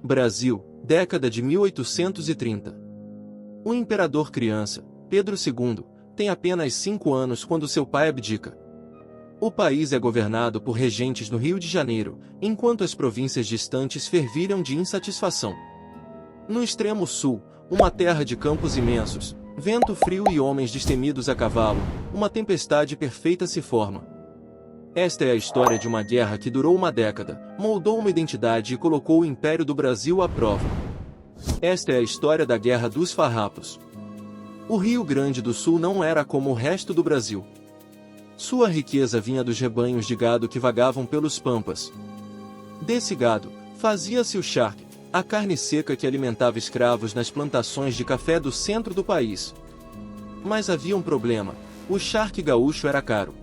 Brasil, década de 1830. O imperador criança, Pedro II, tem apenas 5 anos quando seu pai abdica. O país é governado por regentes no Rio de Janeiro, enquanto as províncias distantes fervilham de insatisfação. No extremo sul, uma terra de campos imensos, vento frio e homens destemidos a cavalo, uma tempestade perfeita se forma. Esta é a história de uma guerra que durou uma década, moldou uma identidade e colocou o Império do Brasil à prova. Esta é a história da Guerra dos Farrapos. O Rio Grande do Sul não era como o resto do Brasil. Sua riqueza vinha dos rebanhos de gado que vagavam pelos pampas. Desse gado, fazia-se o charque, a carne seca que alimentava escravos nas plantações de café do centro do país. Mas havia um problema: o charque gaúcho era caro.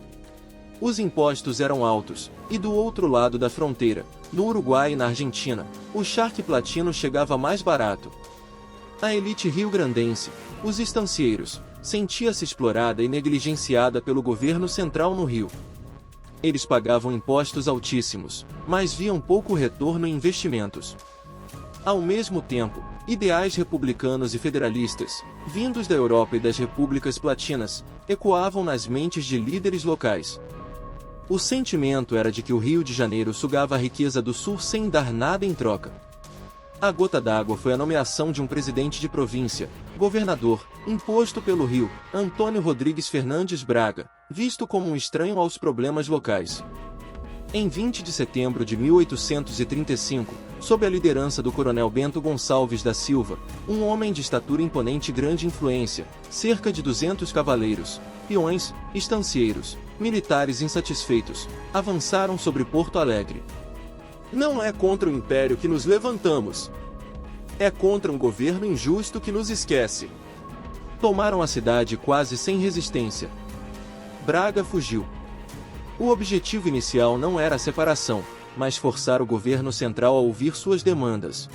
Os impostos eram altos, e do outro lado da fronteira, no Uruguai e na Argentina, o charque platino chegava mais barato. A elite rio-grandense, os estancieiros, sentia-se explorada e negligenciada pelo governo central no Rio. Eles pagavam impostos altíssimos, mas viam pouco retorno em investimentos. Ao mesmo tempo, ideais republicanos e federalistas, vindos da Europa e das repúblicas platinas, ecoavam nas mentes de líderes locais. O sentimento era de que o Rio de Janeiro sugava a riqueza do Sul sem dar nada em troca. A gota d'água foi a nomeação de um presidente de província, governador, imposto pelo Rio, Antônio Rodrigues Fernandes Braga, visto como um estranho aos problemas locais. Em 20 de setembro de 1835, sob a liderança do coronel Bento Gonçalves da Silva, um homem de estatura imponente e grande influência, cerca de 200 cavaleiros, peões, estancieiros, militares insatisfeitos, avançaram sobre Porto Alegre. Não é contra o Império que nos levantamos. É contra um governo injusto que nos esquece. Tomaram a cidade quase sem resistência. Braga fugiu. O objetivo inicial não era a separação, mas forçar o governo central a ouvir suas demandas.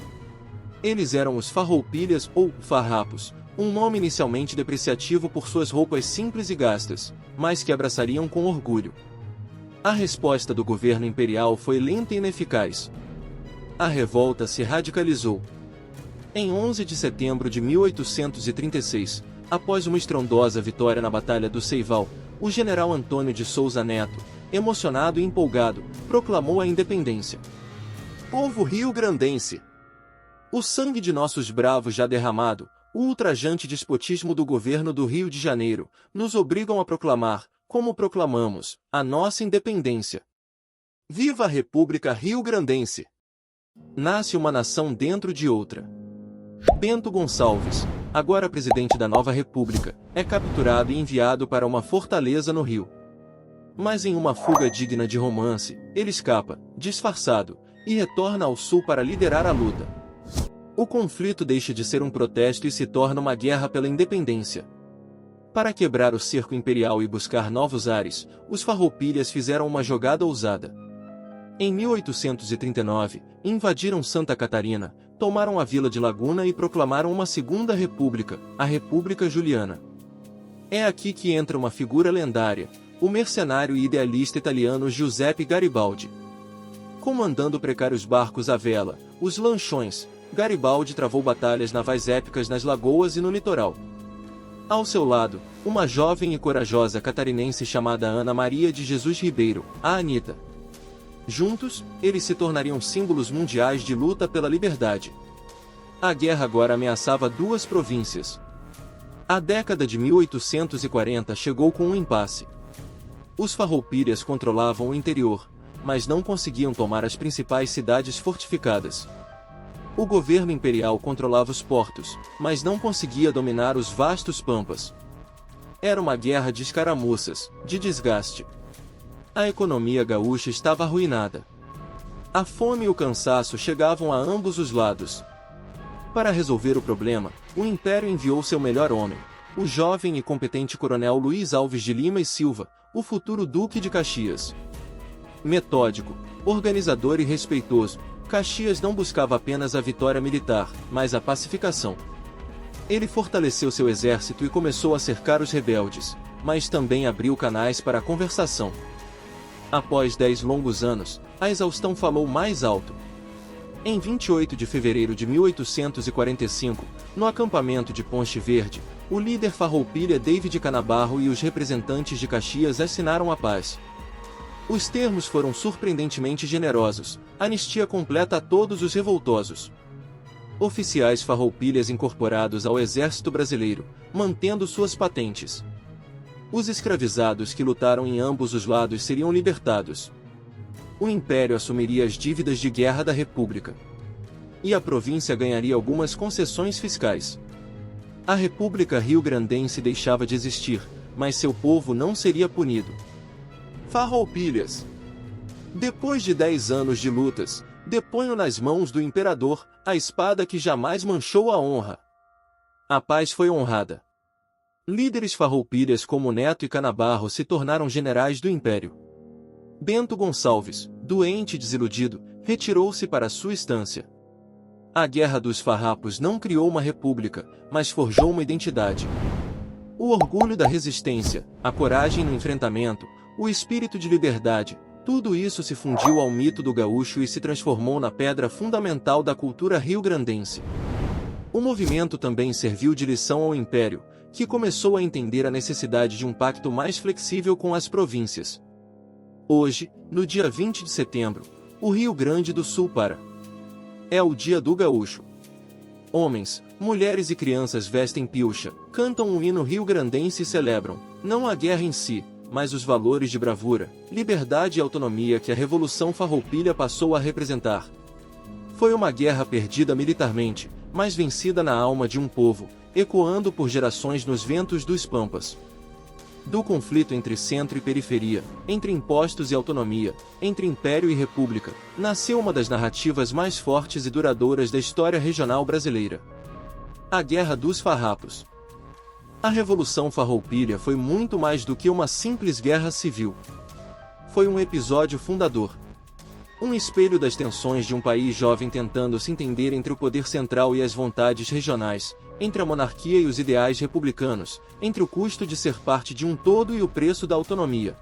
Eles eram os farroupilhas ou farrapos, um nome inicialmente depreciativo por suas roupas simples e gastas, mas que abraçariam com orgulho. A resposta do governo imperial foi lenta e ineficaz. A revolta se radicalizou. Em 11 de setembro de 1836, após uma estrondosa vitória na Batalha do Seival, o general Antônio de Souza Neto, emocionado e empolgado, proclamou a independência. Povo rio-grandense! O sangue de nossos bravos já derramado, o ultrajante despotismo do governo do Rio de Janeiro, nos obrigam a proclamar, como proclamamos, a nossa independência. Viva a República Rio-Grandense! Nasce uma nação dentro de outra. Bento Gonçalves, agora presidente da nova república, é capturado e enviado para uma fortaleza no Rio. Mas em uma fuga digna de romance, ele escapa, disfarçado, e retorna ao sul para liderar a luta. O conflito deixa de ser um protesto e se torna uma guerra pela independência. Para quebrar o cerco imperial e buscar novos ares, os farroupilhas fizeram uma jogada ousada. Em 1839, invadiram Santa Catarina, tomaram a vila de Laguna e proclamaram uma segunda república, a República Juliana. É aqui que entra uma figura lendária, o mercenário e idealista italiano Giuseppe Garibaldi. Comandando precários barcos à vela, os lanchões, Garibaldi travou batalhas navais épicas nas lagoas e no litoral. Ao seu lado, uma jovem e corajosa catarinense chamada Ana Maria de Jesus Ribeiro, a Anita. Juntos, eles se tornariam símbolos mundiais de luta pela liberdade. A guerra agora ameaçava duas províncias. A década de 1840 chegou com um impasse. Os farroupilhas controlavam o interior, mas não conseguiam tomar as principais cidades fortificadas. O governo imperial controlava os portos, mas não conseguia dominar os vastos pampas. Era uma guerra de escaramuças, de desgaste. A economia gaúcha estava arruinada. A fome e o cansaço chegavam a ambos os lados. Para resolver o problema, o Império enviou seu melhor homem, o jovem e competente coronel Luiz Alves de Lima e Silva, o futuro Duque de Caxias. Metódico, organizador e respeitoso, Caxias não buscava apenas a vitória militar, mas a pacificação. Ele fortaleceu seu exército e começou a cercar os rebeldes, mas também abriu canais para a conversação. Após 10 longos anos, a exaustão falou mais alto. Em 28 de fevereiro de 1845, no acampamento de Ponche Verde, o líder farroupilha David Canabarro e os representantes de Caxias assinaram a paz. Os termos foram surpreendentemente generosos, anistia completa a todos os revoltosos. Oficiais farroupilhas incorporados ao Exército Brasileiro, mantendo suas patentes. Os escravizados que lutaram em ambos os lados seriam libertados. O Império assumiria as dívidas de guerra da República. E a província ganharia algumas concessões fiscais. A República Rio-Grandense deixava de existir, mas seu povo não seria punido. Farroupilhas. Depois de 10 anos de lutas, deponho nas mãos do imperador a espada que jamais manchou a honra. A paz foi honrada. Líderes farroupilhas como Neto e Canabarro se tornaram generais do Império. Bento Gonçalves, doente e desiludido, retirou-se para sua estância. A Guerra dos Farrapos não criou uma república, mas forjou uma identidade. O orgulho da resistência, a coragem no enfrentamento, o espírito de liberdade, tudo isso se fundiu ao mito do gaúcho e se transformou na pedra fundamental da cultura rio-grandense. O movimento também serviu de lição ao Império, que começou a entender a necessidade de um pacto mais flexível com as províncias. Hoje, no dia 20 de setembro, o Rio Grande do Sul é o dia do gaúcho. Homens, mulheres e crianças vestem pilcha, cantam um hino rio-grandense e celebram, não a guerra em si, mas os valores de bravura, liberdade e autonomia que a Revolução Farroupilha passou a representar. Foi uma guerra perdida militarmente, mas vencida na alma de um povo, ecoando por gerações nos ventos dos Pampas. Do conflito entre centro e periferia, entre impostos e autonomia, entre império e república, nasceu uma das narrativas mais fortes e duradouras da história regional brasileira. A Guerra dos Farrapos. A Revolução Farroupilha foi muito mais do que uma simples guerra civil. Foi um episódio fundador. Um espelho das tensões de um país jovem tentando se entender entre o poder central e as vontades regionais, entre a monarquia e os ideais republicanos, entre o custo de ser parte de um todo e o preço da autonomia.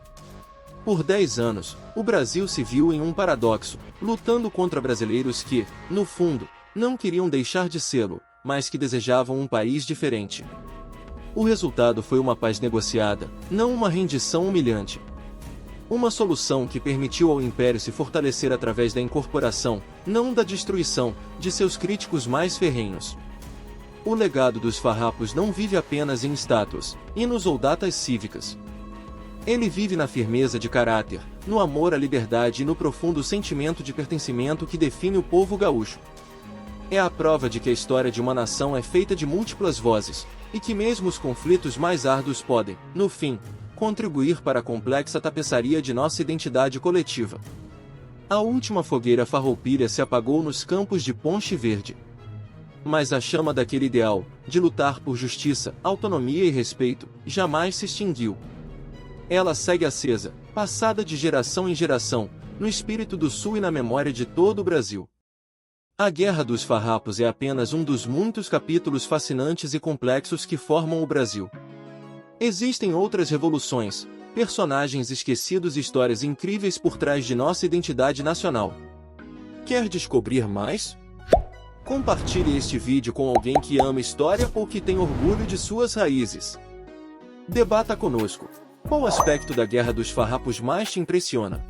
Por 10 anos, o Brasil se viu em um paradoxo, lutando contra brasileiros que, no fundo, não queriam deixar de sê-lo, mas que desejavam um país diferente. O resultado foi uma paz negociada, não uma rendição humilhante. Uma solução que permitiu ao Império se fortalecer através da incorporação, não da destruição, de seus críticos mais ferrenhos. O legado dos farrapos não vive apenas em estátuas, hinos ou datas cívicas. Ele vive na firmeza de caráter, no amor à liberdade e no profundo sentimento de pertencimento que define o povo gaúcho. É a prova de que a história de uma nação é feita de múltiplas vozes, e que mesmo os conflitos mais árduos podem, no fim, contribuir para a complexa tapeçaria de nossa identidade coletiva. A última fogueira farroupilha se apagou nos campos de Ponche Verde. Mas a chama daquele ideal, de lutar por justiça, autonomia e respeito, jamais se extinguiu. Ela segue acesa, passada de geração em geração, no espírito do Sul e na memória de todo o Brasil. A Guerra dos Farrapos é apenas um dos muitos capítulos fascinantes e complexos que formam o Brasil. Existem outras revoluções, personagens esquecidos e histórias incríveis por trás de nossa identidade nacional. Quer descobrir mais? Compartilhe este vídeo com alguém que ama história ou que tem orgulho de suas raízes. Debata conosco. Qual aspecto da Guerra dos Farrapos mais te impressiona?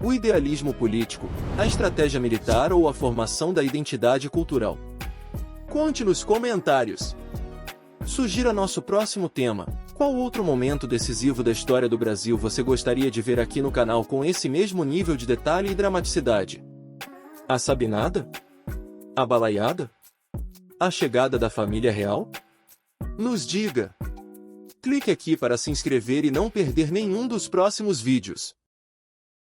O idealismo político, a estratégia militar ou a formação da identidade cultural? Conte nos comentários. Sugira nosso próximo tema. Qual outro momento decisivo da história do Brasil você gostaria de ver aqui no canal com esse mesmo nível de detalhe e dramaticidade? A Sabinada? A Balaiada? A chegada da família real? Nos diga! Clique aqui para se inscrever e não perder nenhum dos próximos vídeos.